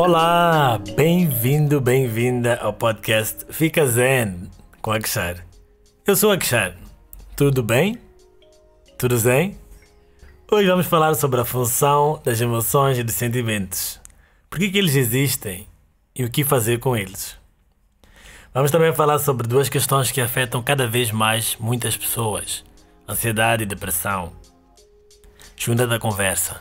Olá, bem-vindo, bem-vinda ao podcast Fica Zen com Akshar. Eu sou Akshar. Tudo bem? Tudo zen? Hoje vamos falar sobre a função das emoções e dos sentimentos. Por que eles existem e o que fazer com eles. Vamos também falar sobre duas questões que afetam cada vez mais muitas pessoas: ansiedade e depressão. Junta da conversa.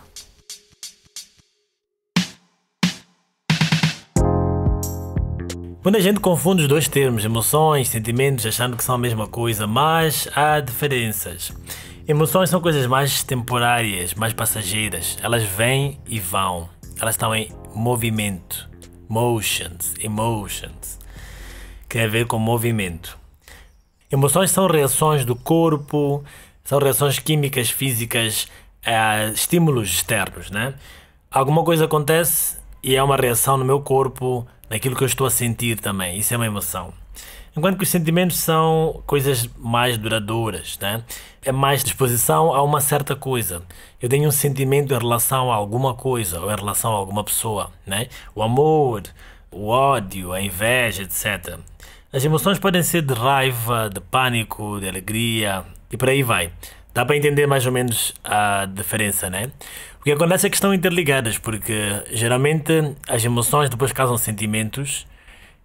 Muita gente confunde os dois termos, emoções, sentimentos, achando que são a mesma coisa, mas há diferenças. Emoções são coisas mais temporárias, mais passageiras. Elas vêm e vão. Elas estão em movimento. Emotions. Que tem a ver com movimento. Emoções são reações do corpo, são reações químicas, físicas a estímulos externos, né? Alguma coisa acontece e é uma reação no meu corpo, naquilo que eu estou a sentir também. Isso é uma emoção. Enquanto que os sentimentos são coisas mais duradouras, né? É mais disposição a uma certa coisa. Eu tenho um sentimento em relação a alguma coisa ou em relação a alguma pessoa, né? O amor, o ódio, a inveja, etc. As emoções podem ser de raiva, de pânico, de alegria e por aí vai. Dá para entender mais ou menos a diferença, né? O que acontece é que estão interligadas, porque geralmente as emoções depois causam sentimentos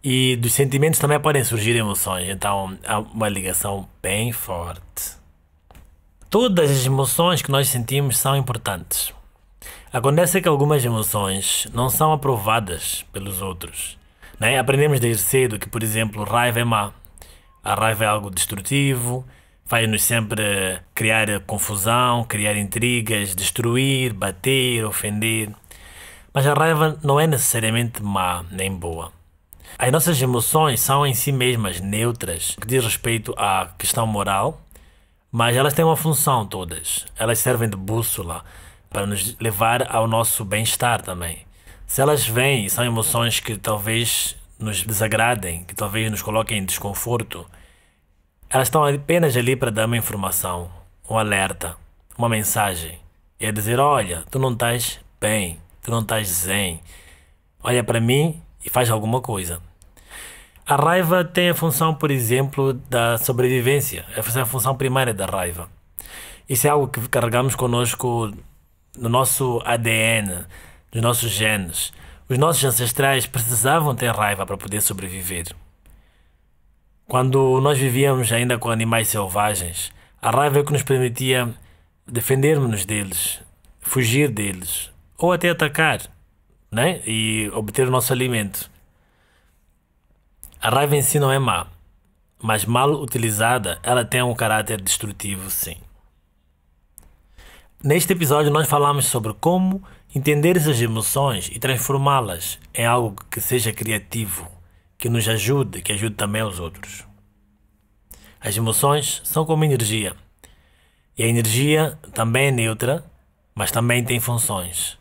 e dos sentimentos também podem surgir emoções. Então há uma ligação bem forte. Todas as emoções que nós sentimos são importantes. Acontece que algumas emoções não são aprovadas pelos outros, né? Aprendemos desde cedo que, por exemplo, raiva é má. A raiva é algo destrutivo, faz-nos sempre criar confusão, criar intrigas, destruir, bater, ofender. Mas a raiva não é necessariamente má nem boa. As nossas emoções são em si mesmas neutras, que diz respeito à questão moral, mas elas têm uma função todas. Elas servem de bússola para nos levar ao nosso bem-estar também. Se elas vêm e são emoções que talvez nos desagradem, que talvez nos coloquem em desconforto, elas estão apenas ali para dar uma informação, um alerta, uma mensagem. É dizer: olha, tu não estás bem, tu não estás zen. Olha para mim e faz alguma coisa. A raiva tem a função, por exemplo, da sobrevivência. Essa é a função primária da raiva. Isso é algo que carregamos connosco no nosso ADN, nos nossos genes. Os nossos ancestrais precisavam ter raiva para poder sobreviver. Quando nós vivíamos ainda com animais selvagens, a raiva é o que nos permitia defendermos-nos deles, fugir deles, ou até atacar, né? E obter o nosso alimento. A raiva em si não é má, mas mal utilizada, ela tem um caráter destrutivo, sim. Neste episódio nós falamos sobre como entender essas emoções e transformá-las em algo que seja criativo, que nos ajude, que ajude também os outros. As emoções são como energia. E a energia também é neutra, mas também tem funções.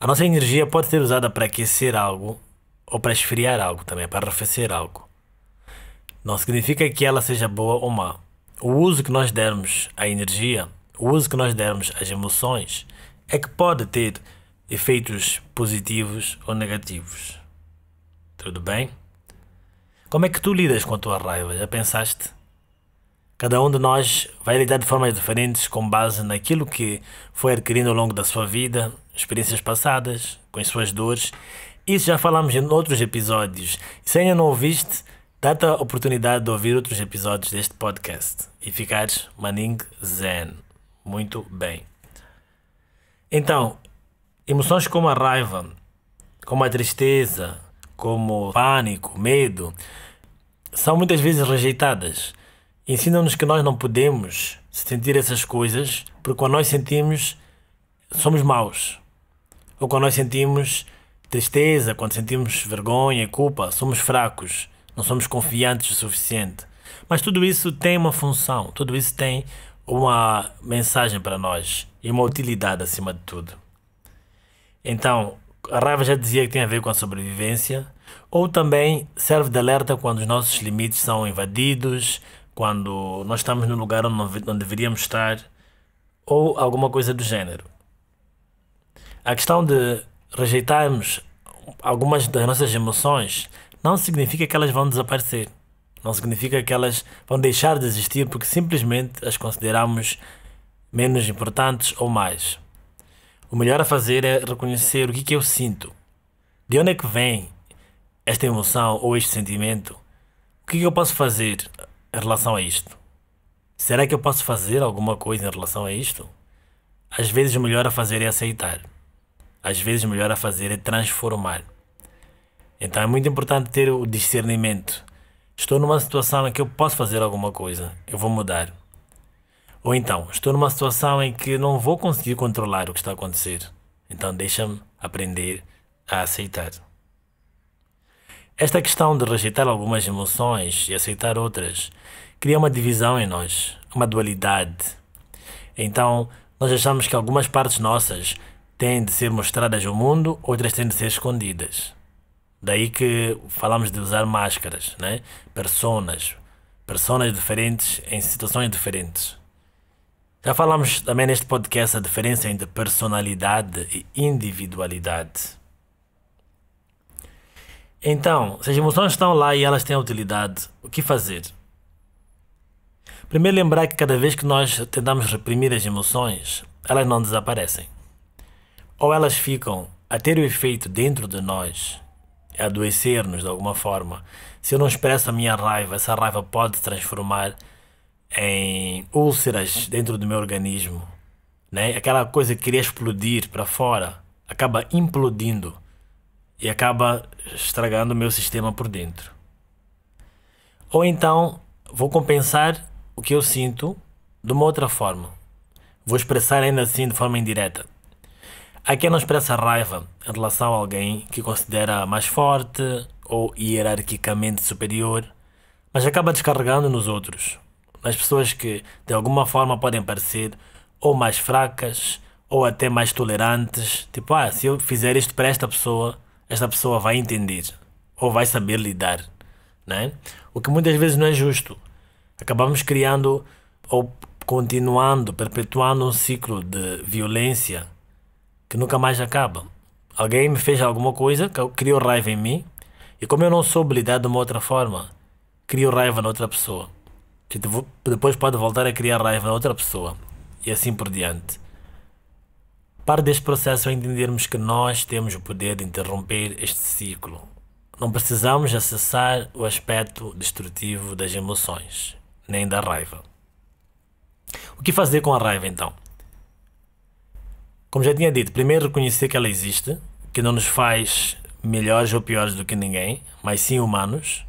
A nossa energia pode ser usada para aquecer algo ou para esfriar algo também, para arrefecer algo. Não significa que ela seja boa ou má. O uso que nós dermos à energia, o uso que nós dermos às emoções, é que pode ter efeitos positivos ou negativos. Tudo bem? Como é que tu lidas com a tua raiva? Já pensaste? Cada um de nós vai lidar de formas diferentes com base naquilo que foi adquirindo ao longo da sua vida, experiências passadas, com as suas dores. Isso já falamos em outros episódios. E se ainda não ouviste, dá-te a oportunidade de ouvir outros episódios deste podcast e ficares maning zen. Muito bem. Então, emoções como a raiva, como a tristeza, como pânico, medo, são muitas vezes rejeitadas. Ensinam-nos que nós não podemos sentir essas coisas, porque quando nós sentimos, somos maus. Ou quando nós sentimos tristeza, quando sentimos vergonha e culpa, somos fracos, não somos confiantes o suficiente. Mas tudo isso tem uma função, tudo isso tem uma mensagem para nós e uma utilidade acima de tudo. Então, a raiva já dizia que tem a ver com a sobrevivência, ou também serve de alerta quando os nossos limites são invadidos, quando nós estamos num lugar onde não deveríamos estar, ou alguma coisa do género. A questão de rejeitarmos algumas das nossas emoções, não significa que elas vão desaparecer. Não significa que elas vão deixar de existir porque simplesmente as consideramos menos importantes ou mais. O melhor a fazer é reconhecer o que eu sinto. De onde é que vem esta emoção ou este sentimento? O que eu posso fazer em relação a isto? Será que eu posso fazer alguma coisa em relação a isto? Às vezes o melhor a fazer é aceitar. Às vezes o melhor a fazer é transformar. Então é muito importante ter o discernimento. Estou numa situação em que eu posso fazer alguma coisa, eu vou mudar. Ou então, estou numa situação em que não vou conseguir controlar o que está a acontecer. Então deixa-me aprender a aceitar. Esta questão de rejeitar algumas emoções e aceitar outras cria uma divisão em nós, uma dualidade. Então, nós achamos que algumas partes nossas têm de ser mostradas ao mundo, outras têm de ser escondidas. Daí que falamos de usar máscaras, né? Personas diferentes em situações diferentes. Já falamos também neste podcast a diferença entre personalidade e individualidade. Então, se as emoções estão lá e elas têm utilidade, o que fazer? Primeiro lembrar que cada vez que nós tentamos reprimir as emoções, elas não desaparecem. Ou elas ficam a ter o efeito dentro de nós, a adoecer-nos de alguma forma. Se eu não expresso a minha raiva, essa raiva pode se transformar em úlceras dentro do meu organismo, né? Aquela coisa que queria explodir para fora, acaba implodindo e acaba estragando o meu sistema por dentro. Ou então, vou compensar o que eu sinto de uma outra forma. Vou expressar ainda assim de forma indireta. Há quem não expressa raiva em relação a alguém que considera mais forte ou hierarquicamente superior, mas acaba descarregando nos outros, nas pessoas que de alguma forma podem parecer ou mais fracas ou até mais tolerantes. Tipo, se eu fizer isto para esta pessoa vai entender ou vai saber lidar, né? O que muitas vezes não é justo. Acabamos criando ou continuando, perpetuando um ciclo de violência que nunca mais acaba. Alguém me fez alguma coisa, criou raiva em mim, e como eu não soube lidar de uma outra forma, crio raiva na outra pessoa, que depois pode voltar a criar raiva na outra pessoa, e assim por diante. Parte deste processo é entendermos que nós temos o poder de interromper este ciclo. Não precisamos acessar o aspecto destrutivo das emoções, nem da raiva. O que fazer com a raiva então? Como já tinha dito, primeiro reconhecer que ela existe, que não nos faz melhores ou piores do que ninguém, mas sim humanos,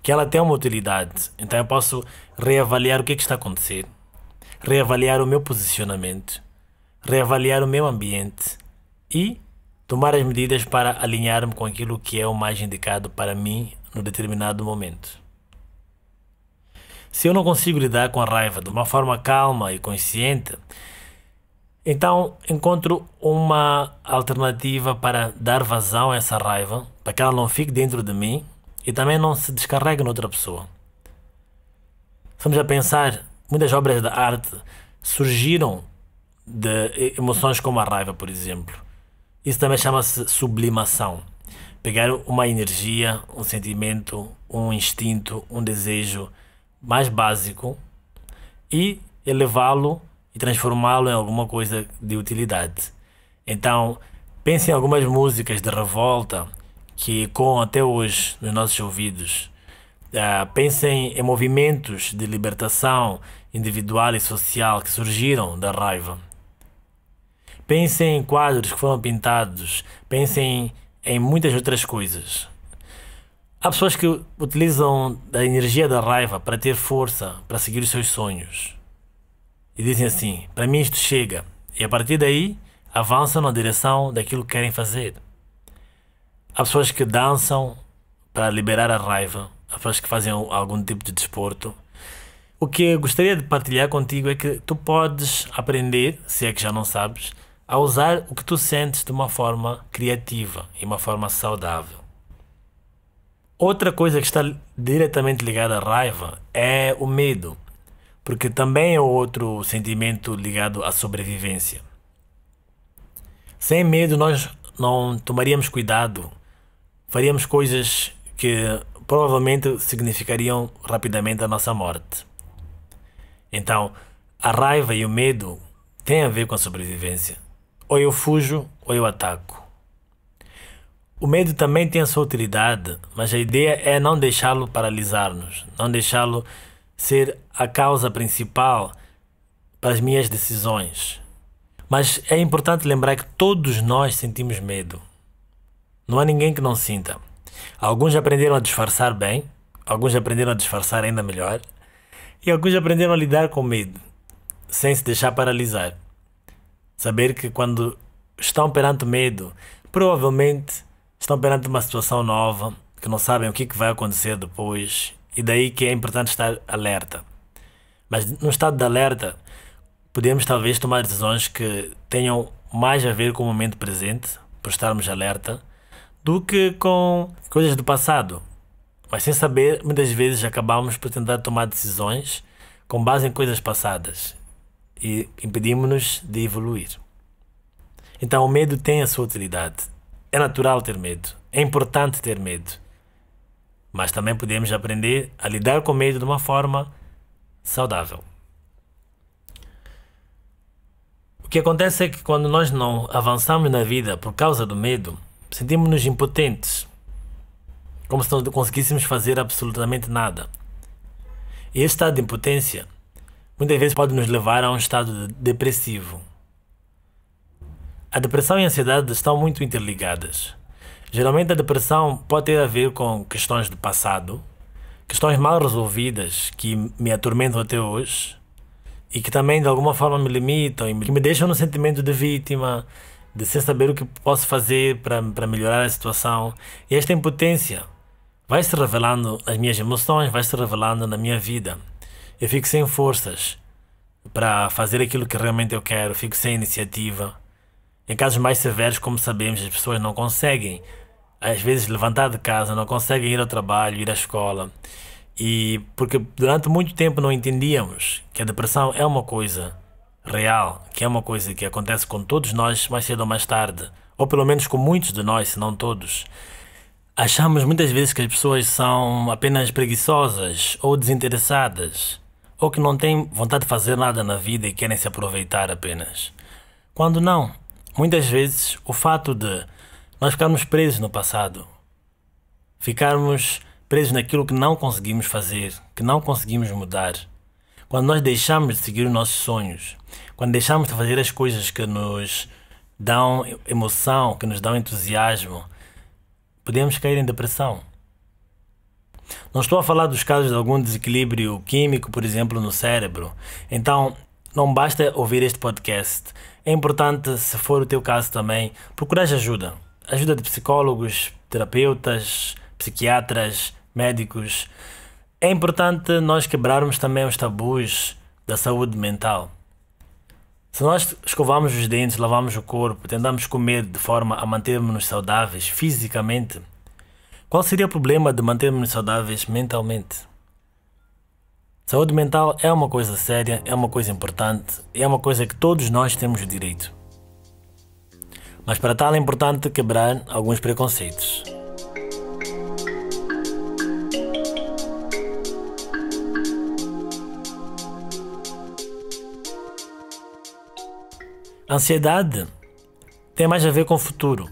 que ela tem uma utilidade. Então eu posso reavaliar o que está a acontecer, reavaliar o meu posicionamento, reavaliar o meu ambiente e tomar as medidas para alinhar-me com aquilo que é o mais indicado para mim no determinado momento. Se eu não consigo lidar com a raiva de uma forma calma e consciente, então encontro uma alternativa para dar vazão a essa raiva, para que ela não fique dentro de mim e também não se descarregue noutra pessoa. Vamos a pensar, muitas obras de arte surgiram de emoções como a raiva, por exemplo. Isso também chama-se sublimação. Pegar uma energia, um sentimento, um instinto, um desejo mais básico e elevá-lo e transformá-lo em alguma coisa de utilidade. Então, pense em algumas músicas de revolta que ecoam até hoje nos nossos ouvidos. Pensem em movimentos de libertação individual e social que surgiram da raiva. Pensem em quadros que foram pintados. Pensem em muitas outras coisas. Há pessoas que utilizam a energia da raiva para ter força, para seguir os seus sonhos. E dizem assim, para mim isto chega. E a partir daí, avançam na direção daquilo que querem fazer. Há pessoas que dançam para liberar a raiva. Há pessoas que fazem algum tipo de desporto. O que eu gostaria de partilhar contigo é que tu podes aprender, se é que já não sabes, a usar o que tu sentes de uma forma criativa e uma forma saudável. Outra coisa que está diretamente ligada à raiva é o medo, porque também é outro sentimento ligado à sobrevivência. Sem medo nós não tomaríamos cuidado faríamos coisas que provavelmente significariam rapidamente a nossa morte. Então, a raiva e o medo têm a ver com a sobrevivência. Ou eu fujo, ou eu ataco. O medo também tem a sua utilidade, mas a ideia é não deixá-lo paralisar-nos, não deixá-lo ser a causa principal para as minhas decisões. Mas é importante lembrar que todos nós sentimos medo. Não há ninguém que não sinta. Alguns aprenderam a disfarçar bem, alguns aprenderam a disfarçar ainda melhor, e alguns aprenderam a lidar com medo, sem se deixar paralisar. Saber que quando estão perante o medo, provavelmente estão perante uma situação nova, que não sabem o que vai acontecer depois, e daí que é importante estar alerta. Mas no estado de alerta, podemos talvez tomar decisões que tenham mais a ver com o momento presente, por estarmos alerta, do que com coisas do passado. Mas sem saber, muitas vezes acabamos por tentar tomar decisões com base em coisas passadas e impedimos-nos de evoluir. Então o medo tem a sua utilidade. É natural ter medo. É importante ter medo. Mas também podemos aprender a lidar com o medo de uma forma saudável. O que acontece é que quando nós não avançamos na vida por causa do medo, sentimos-nos impotentes, como se não conseguíssemos fazer absolutamente nada. E este estado de impotência muitas vezes pode nos levar a um estado depressivo. A depressão e a ansiedade estão muito interligadas. Geralmente a depressão pode ter a ver com questões do passado, questões mal resolvidas que me atormentam até hoje e que também de alguma forma me limitam e que me deixam no sentimento de vítima, de sem saber o que posso fazer para melhorar a situação. E esta impotência vai se revelando nas minhas emoções, vai se revelando na minha vida. Eu fico sem forças para fazer aquilo que realmente eu quero, fico sem iniciativa. Em casos mais severos, como sabemos, as pessoas não conseguem, às vezes, levantar de casa, não conseguem ir ao trabalho, ir à escola. E porque durante muito tempo não entendíamos que a depressão é uma coisa real, que é uma coisa que acontece com todos nós mais cedo ou mais tarde, ou pelo menos com muitos de nós, se não todos. Achamos muitas vezes que as pessoas são apenas preguiçosas ou desinteressadas, ou que não têm vontade de fazer nada na vida e querem se aproveitar apenas. Quando não, muitas vezes o fato de nós ficarmos presos no passado, ficarmos presos naquilo que não conseguimos fazer, que não conseguimos mudar, quando nós deixamos de seguir os nossos sonhos, quando deixamos de fazer as coisas que nos dão emoção, que nos dão entusiasmo, podemos cair em depressão. Não estou a falar dos casos de algum desequilíbrio químico, por exemplo, no cérebro. Então, não basta ouvir este podcast. É importante, se for o teu caso também, procurar ajuda. Ajuda de psicólogos, terapeutas, psiquiatras, médicos. É importante nós quebrarmos também os tabus da saúde mental. Se nós escovamos os dentes, lavamos o corpo, tentamos comer de forma a mantermos-nos saudáveis fisicamente, qual seria o problema de mantermos-nos saudáveis mentalmente? Saúde mental é uma coisa séria, é uma coisa importante, é uma coisa que todos nós temos o direito. Mas para tal é importante quebrar alguns preconceitos. A ansiedade tem mais a ver com o futuro.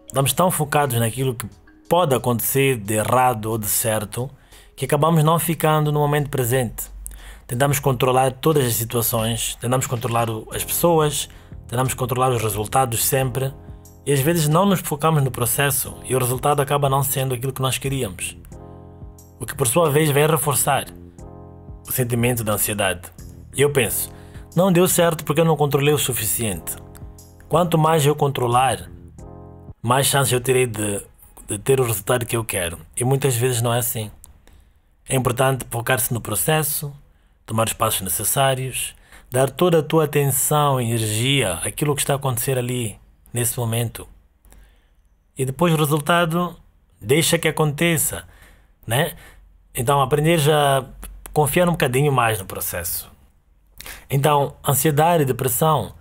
Estamos tão focados naquilo que pode acontecer de errado ou de certo que acabamos não ficando no momento presente. Tentamos controlar todas as situações, tentamos controlar as pessoas, tentamos controlar os resultados sempre e às vezes não nos focamos no processo e o resultado acaba não sendo aquilo que nós queríamos. O que por sua vez vem reforçar o sentimento de ansiedade. E eu penso, não deu certo porque eu não controlei o suficiente. Quanto mais eu controlar, mais chance eu terei de ter o resultado que eu quero. E muitas vezes não é assim. É importante focar-se no processo, tomar os passos necessários, dar toda a tua atenção e energia àquilo que está a acontecer ali, nesse momento. E depois o resultado, deixa que aconteça, né? Então aprender já a confiar um bocadinho mais no processo. Então, ansiedade e depressão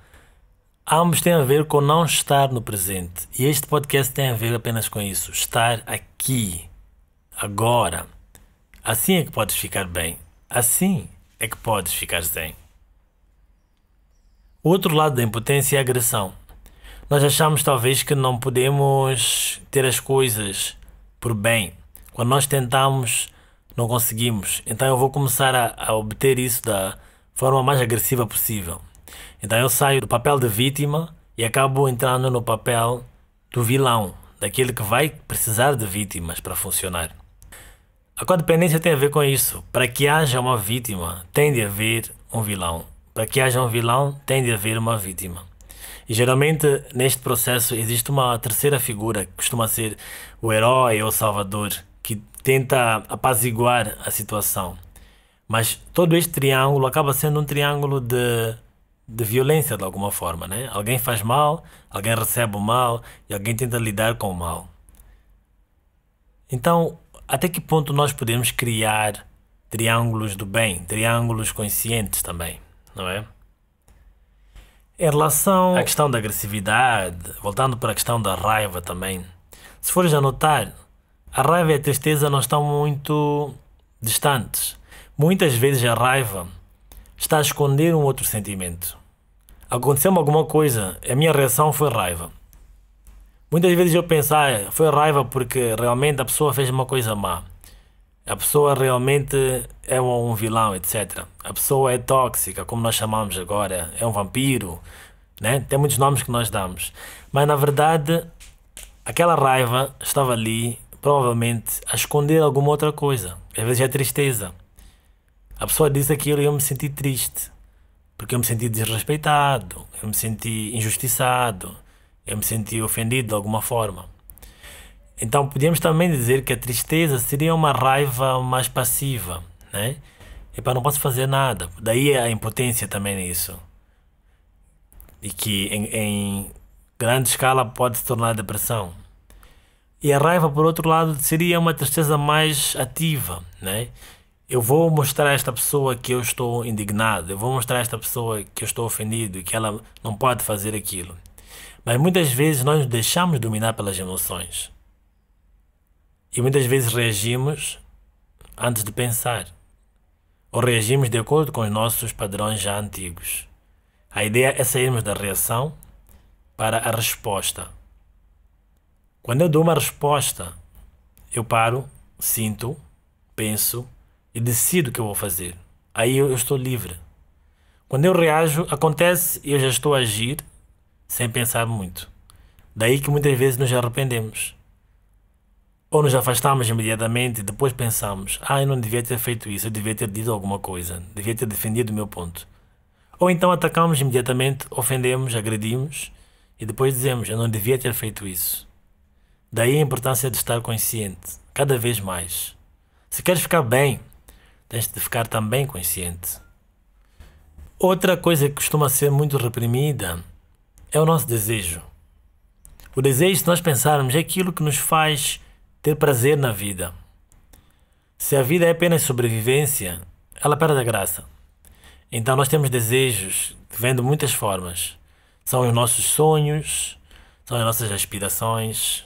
Ambos têm a ver com não estar no presente. E este podcast tem a ver apenas com isso. Estar aqui, agora. Assim é que podes ficar bem. Assim é que podes ficar zen. O outro lado da impotência é a agressão. Nós achamos talvez que não podemos ter as coisas por bem. Quando nós tentamos, não conseguimos. Então eu vou começar a obter isso da forma mais agressiva possível. Então eu saio do papel de vítima e acabo entrando no papel do vilão, daquele que vai precisar de vítimas para funcionar. A codependência tem a ver com isso. Para que haja uma vítima, tem de haver um vilão. Para que haja um vilão, tem de haver uma vítima. E geralmente neste processo existe uma terceira figura, que costuma ser o herói ou o salvador, que tenta apaziguar a situação. Mas todo este triângulo acaba sendo um triângulo de violência de alguma forma, né? Alguém faz mal, alguém recebe o mal e alguém tenta lidar com o mal. Então, até que ponto nós podemos criar triângulos do bem, triângulos conscientes também, não é? Em relação à questão da agressividade, voltando para a questão da raiva também, se fores a notar, a raiva e a tristeza não estão muito distantes. Muitas vezes a raiva está a esconder um outro sentimento. Aconteceu-me alguma coisa, a minha reação foi raiva. Muitas vezes eu penso, foi raiva porque realmente a pessoa fez uma coisa má. A pessoa realmente é um vilão, etc. A pessoa é tóxica, como nós chamamos agora, é um vampiro, né? Tem muitos nomes que nós damos. Mas na verdade, aquela raiva estava ali, provavelmente, a esconder alguma outra coisa. Às vezes é tristeza. A pessoa disse aquilo e eu me senti triste. Porque eu me senti desrespeitado, eu me senti injustiçado, eu me senti ofendido de alguma forma. Então podíamos também dizer que a tristeza seria uma raiva mais passiva, né? Epá, não posso fazer nada. Daí a impotência também nisso. E que em grande escala pode se tornar depressão. E a raiva, por outro lado, seria uma tristeza mais ativa, né? Eu vou mostrar a esta pessoa que eu estou indignado, eu vou mostrar a esta pessoa que eu estou ofendido e que ela não pode fazer aquilo. Mas muitas vezes nós nos deixamos dominar pelas emoções. E muitas vezes reagimos antes de pensar. Ou reagimos de acordo com os nossos padrões já antigos. A ideia é sairmos da reação para a resposta. Quando eu dou uma resposta, eu paro, sinto, penso e decido o que eu vou fazer. Aí eu estou livre. Quando eu reajo, acontece e eu já estou a agir sem pensar muito. Daí que muitas vezes nos arrependemos. Ou nos afastamos imediatamente e depois pensamos, eu não devia ter feito isso, eu devia ter dito alguma coisa, devia ter defendido o meu ponto. Ou então atacamos imediatamente, ofendemos, agredimos e depois dizemos, eu não devia ter feito isso. Daí a importância de estar consciente, cada vez mais. Se queres ficar bem, tens de ficar também consciente. Outra coisa que costuma ser muito reprimida é o nosso desejo. O desejo, se nós pensarmos, é aquilo que nos faz ter prazer na vida. Se a vida é apenas sobrevivência, ela perde a graça. Então nós temos desejos que vêm de muitas formas. São os nossos sonhos, são as nossas aspirações,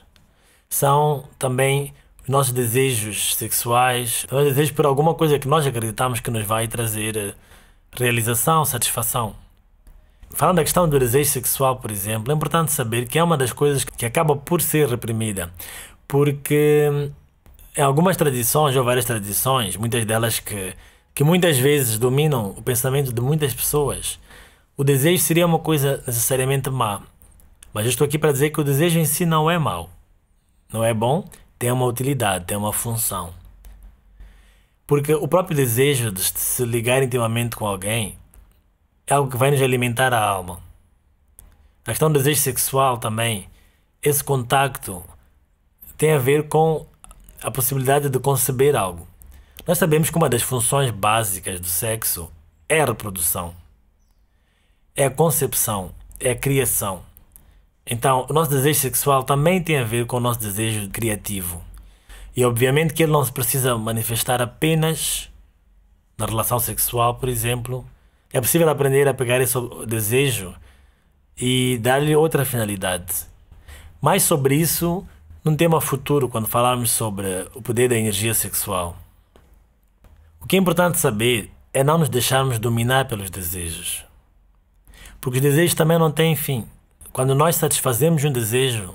são também os nossos desejos sexuais, são os desejos por alguma coisa que nós acreditamos que nos vai trazer realização, satisfação. Falando da questão do desejo sexual, por exemplo, é importante saber que é uma das coisas que acaba por ser reprimida. Porque em algumas tradições, ou várias tradições, muitas delas que muitas vezes dominam o pensamento de muitas pessoas, o desejo seria uma coisa necessariamente má. Mas eu estou aqui para dizer que o desejo em si não é mau. Não é bom, tem uma utilidade, tem uma função. Porque o próprio desejo de se ligar intimamente com alguém é algo que vai nos alimentar a alma. A questão do desejo sexual também, esse contacto tem a ver com a possibilidade de conceber algo. Nós sabemos que uma das funções básicas do sexo é a reprodução, é a concepção, é a criação. Então, o nosso desejo sexual também tem a ver com o nosso desejo criativo. E obviamente que ele não se precisa manifestar apenas na relação sexual, por exemplo. É possível aprender a pegar esse desejo e dar-lhe outra finalidade. Mais sobre isso num tema futuro, quando falarmos sobre o poder da energia sexual. O que é importante saber é não nos deixarmos dominar pelos desejos. Porque os desejos também não têm fim. Quando nós satisfazemos um desejo,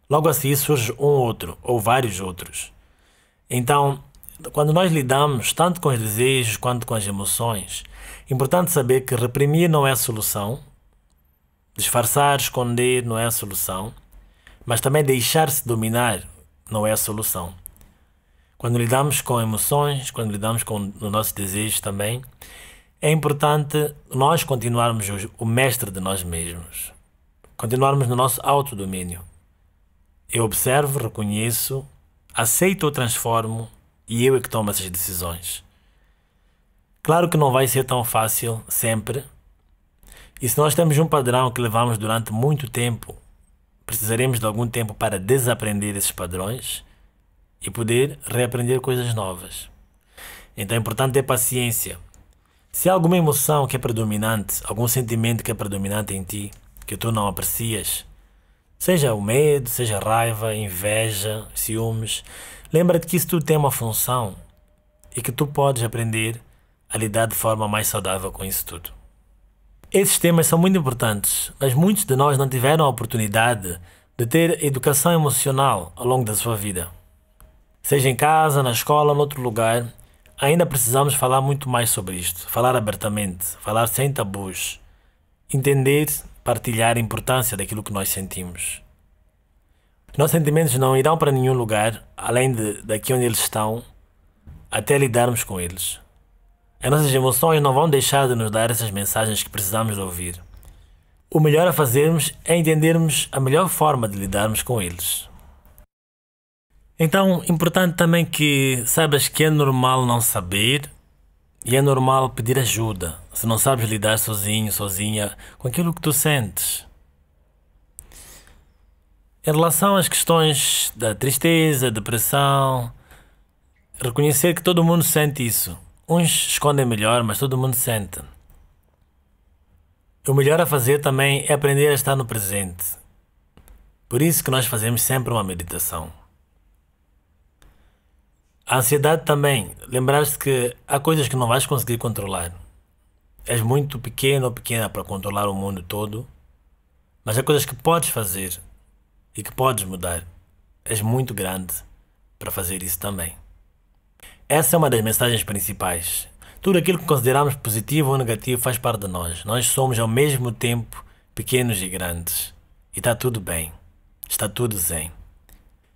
logo a seguir surge um outro, ou vários outros. Então, quando nós lidamos tanto com os desejos quanto com as emoções, é importante saber que reprimir não é a solução, disfarçar, esconder não é a solução, mas também deixar-se dominar não é a solução. Quando lidamos com emoções, quando lidamos com os nossos desejos também, é importante nós continuarmos o mestre de nós mesmos, continuarmos no nosso autodomínio. Eu observo, reconheço, aceito ou transformo e eu é que tomo essas decisões. Claro que não vai ser tão fácil sempre, e se nós temos um padrão que levamos durante muito tempo, precisaremos de algum tempo para desaprender esses padrões e poder reaprender coisas novas. Então é importante ter paciência. Se há alguma emoção que é predominante, algum sentimento que é predominante em ti, que tu não aprecias, seja o medo, seja a raiva, inveja, ciúmes, lembra-te que isso tudo tem uma função e que tu podes aprender a lidar de forma mais saudável com isso tudo. Esses temas são muito importantes, mas muitos de nós não tiveram a oportunidade de ter educação emocional ao longo da sua vida. Seja em casa, na escola ou noutro lugar, ainda precisamos falar muito mais sobre isto, falar abertamente, falar sem tabus, entender, partilhar a importância daquilo que nós sentimos. Os nossos sentimentos não irão para nenhum lugar, além daqui onde eles estão, até lidarmos com eles. As nossas emoções não vão deixar de nos dar essas mensagens que precisamos de ouvir. O melhor a fazermos é entendermos a melhor forma de lidarmos com eles. Então, importante também que saibas que é normal não saber e é normal pedir ajuda, se não sabes lidar sozinho, sozinha, com aquilo que tu sentes. Em relação às questões da tristeza, depressão, reconhecer que todo mundo sente isso. Uns escondem melhor, mas todo mundo sente. O melhor a fazer também é aprender a estar no presente. Por isso que nós fazemos sempre uma meditação. A ansiedade também, lembrar-se que há coisas que não vais conseguir controlar. És muito pequeno ou pequena para controlar o mundo todo, mas há coisas que podes fazer e que podes mudar. És muito grande para fazer isso também. Essa é uma das mensagens principais. Tudo aquilo que consideramos positivo ou negativo faz parte de nós. Nós somos ao mesmo tempo pequenos e grandes. E está tudo bem. Está tudo zen.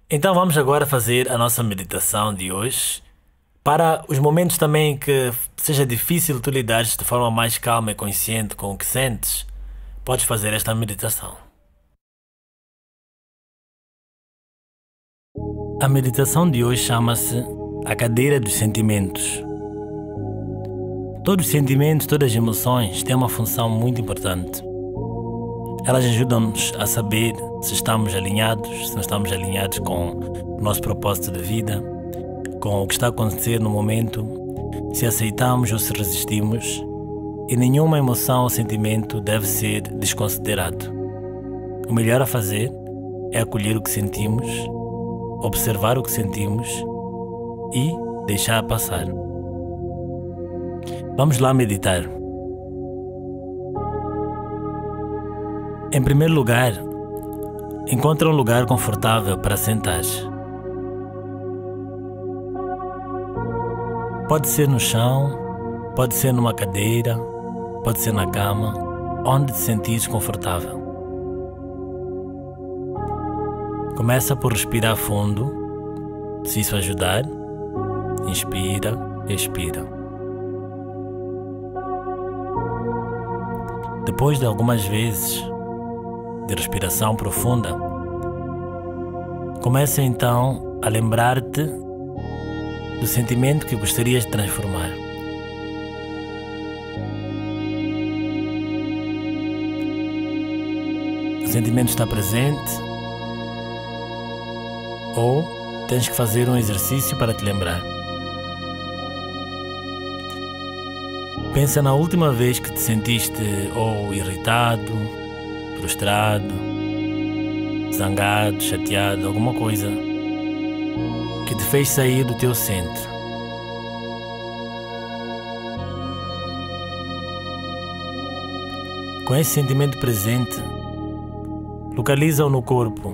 Então vamos agora fazer a nossa meditação de hoje. Para os momentos também que seja difícil tu lidares de forma mais calma e consciente com o que sentes, podes fazer esta meditação. A meditação de hoje chama-se a cadeira dos sentimentos. Todos os sentimentos, todas as emoções têm uma função muito importante. Elas ajudam-nos a saber se estamos alinhados, se não estamos alinhados com o nosso propósito de vida, com o que está a acontecer no momento, se aceitamos ou se resistimos, e nenhuma emoção ou sentimento deve ser desconsiderado. O melhor a fazer é acolher o que sentimos, observar o que sentimos e deixar passar. Vamos lá meditar. Em primeiro lugar, encontra um lugar confortável para sentar. Pode ser no chão, pode ser numa cadeira, pode ser na cama, onde te sentires confortável. Começa por respirar fundo, se isso ajudar. Inspira, expira. Depois de algumas vezes de respiração profunda, começa então a lembrar-te do sentimento que gostarias de transformar. O sentimento está presente ou tens que fazer um exercício para te lembrar. Pensa na última vez que te sentiste ou irritado, frustrado, zangado, chateado, alguma coisa que te fez sair do teu centro. Com esse sentimento presente, localiza-o no corpo.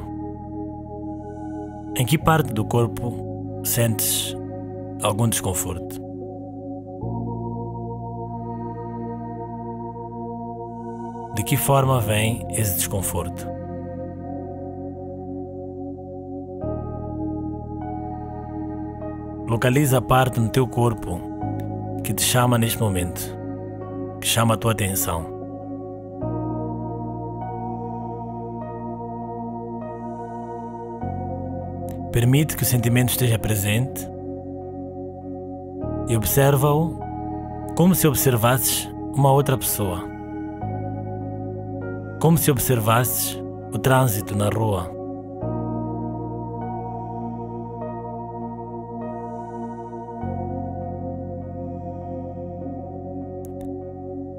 Em que parte do corpo sentes algum desconforto? De que forma vem esse desconforto? Localiza a parte no teu corpo que te chama neste momento, que chama a tua atenção. Permite que o sentimento esteja presente e observa-o como se observasses uma outra pessoa. Como se observasses o trânsito na rua.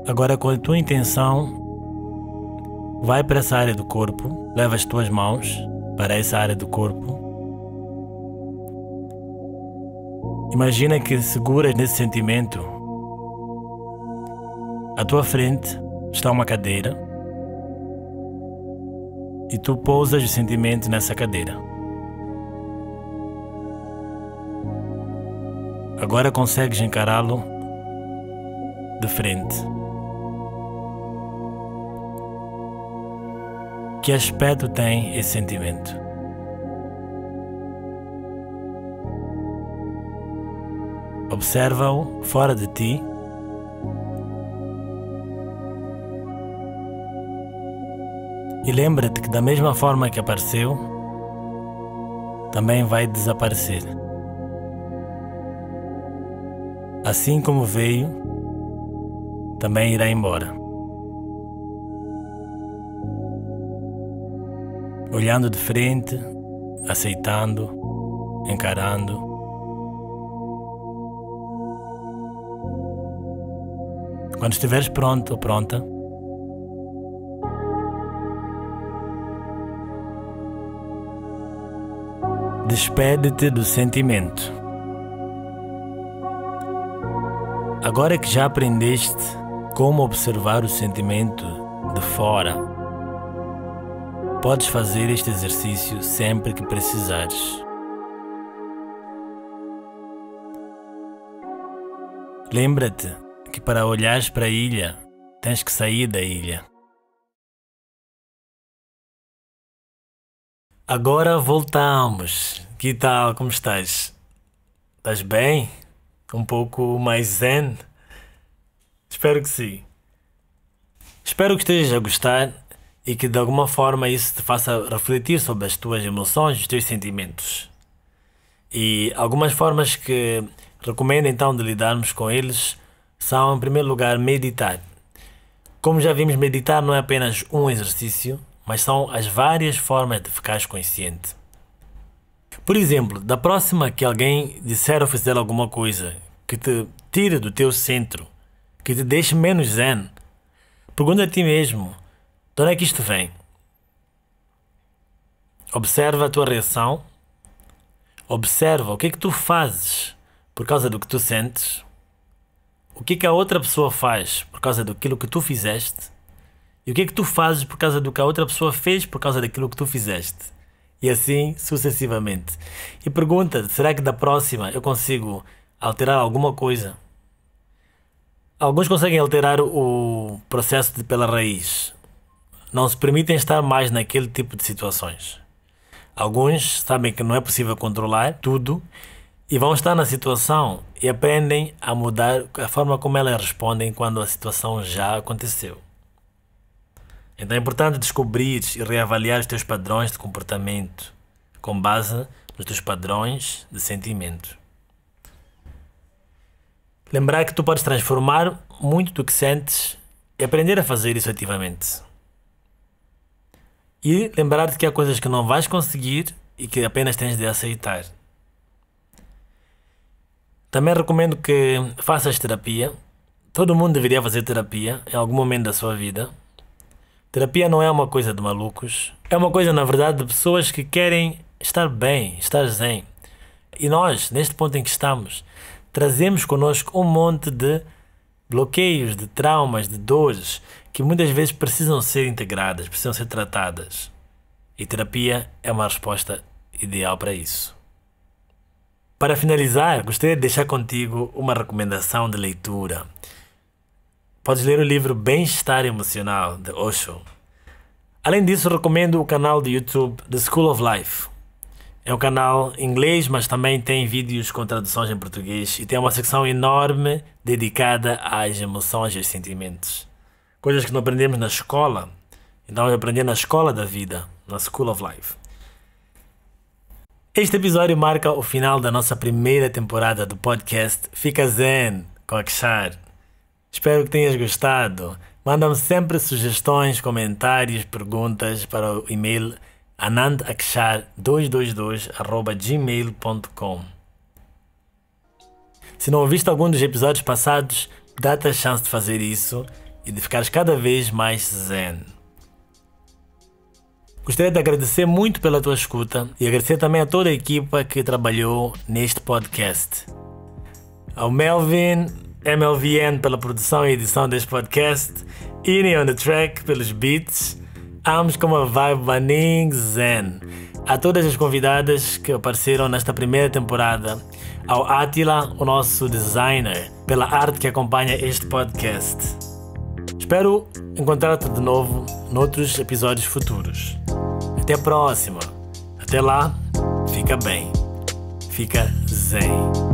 Agora, com a tua intenção, vai para essa área do corpo, leva as tuas mãos para essa área do corpo. Imagina que seguras nesse sentimento. À tua frente está uma cadeira e tu pousas o sentimento nessa cadeira. Agora consegues encará-lo de frente. Que aspecto tem esse sentimento? Observa-o fora de ti. E lembra-te que da mesma forma que apareceu, também vai desaparecer. Assim como veio, também irá embora. Olhando de frente, aceitando, encarando. Quando estiveres pronto ou pronta, despede-te do sentimento. Agora que já aprendeste como observar o sentimento de fora, podes fazer este exercício sempre que precisares. Lembra-te que para olhares para a ilha, tens que sair da ilha. Agora voltamos. Que tal? Como estás? Estás bem? Um pouco mais zen? Espero que sim. Espero que estejas a gostar e que de alguma forma isso te faça refletir sobre as tuas emoções, os teus sentimentos. E algumas formas que recomendo então de lidarmos com eles são, em primeiro lugar, meditar. Como já vimos, meditar não é apenas um exercício, mas são as várias formas de ficares consciente. Por exemplo, da próxima que alguém disser ou fizer alguma coisa que te tire do teu centro, que te deixe menos zen, pergunta a ti mesmo, de onde é que isto vem? Observa a tua reação, observa o que é que tu fazes por causa do que tu sentes, o que é que a outra pessoa faz por causa daquilo que tu fizeste e o que é que tu fazes por causa do que a outra pessoa fez por causa daquilo que tu fizeste. E assim sucessivamente. E pergunta, será que da próxima eu consigo alterar alguma coisa? Alguns conseguem alterar o processo pela raiz. Não se permitem estar mais naquele tipo de situações. Alguns sabem que não é possível controlar tudo e vão estar na situação e aprendem a mudar a forma como elas respondem quando a situação já aconteceu. Então é importante descobrir e reavaliar os teus padrões de comportamento com base nos teus padrões de sentimento. Lembrar que tu podes transformar muito do que sentes e aprender a fazer isso ativamente. E lembrar-te que há coisas que não vais conseguir e que apenas tens de aceitar. Também recomendo que faças terapia. Todo mundo deveria fazer terapia em algum momento da sua vida, Terapia não é uma coisa de malucos. É uma coisa, na verdade, de pessoas que querem estar bem, estar zen. E nós, neste ponto em que estamos, trazemos connosco um monte de bloqueios, de traumas, de dores, que muitas vezes precisam ser integradas, precisam ser tratadas. E terapia é uma resposta ideal para isso. Para finalizar, gostaria de deixar contigo uma recomendação de leitura. Podes ler o livro Bem-Estar Emocional, de Osho. Além disso, recomendo o canal de YouTube The School of Life. É um canal em inglês, mas também tem vídeos com traduções em português e tem uma secção enorme dedicada às emoções e aos sentimentos. Coisas que não aprendemos na escola, então eu aprendi na escola da vida, na School of Life. Este episódio marca o final da nossa primeira temporada do podcast Fica Zen com Akshar. Espero que tenhas gostado. Manda-me sempre sugestões, comentários, perguntas para o e-mail anandakshar222@gmail.com. Se não ouviste algum dos episódios passados, dá-te a chance de fazer isso e de ficares cada vez mais zen. Gostaria de agradecer muito pela tua escuta e agradecer também a toda a equipa que trabalhou neste podcast. Ao Melvin, MLVN pela produção e edição deste podcast, Ini on the Track pelos beats, ambos com uma vibe Baning Zen. A todas as convidadas que apareceram nesta primeira temporada, ao Átila, o nosso designer, pela arte que acompanha este podcast. Espero encontrar-te de novo noutros episódios futuros. Até a próxima. Até lá, fica bem. Fica zen.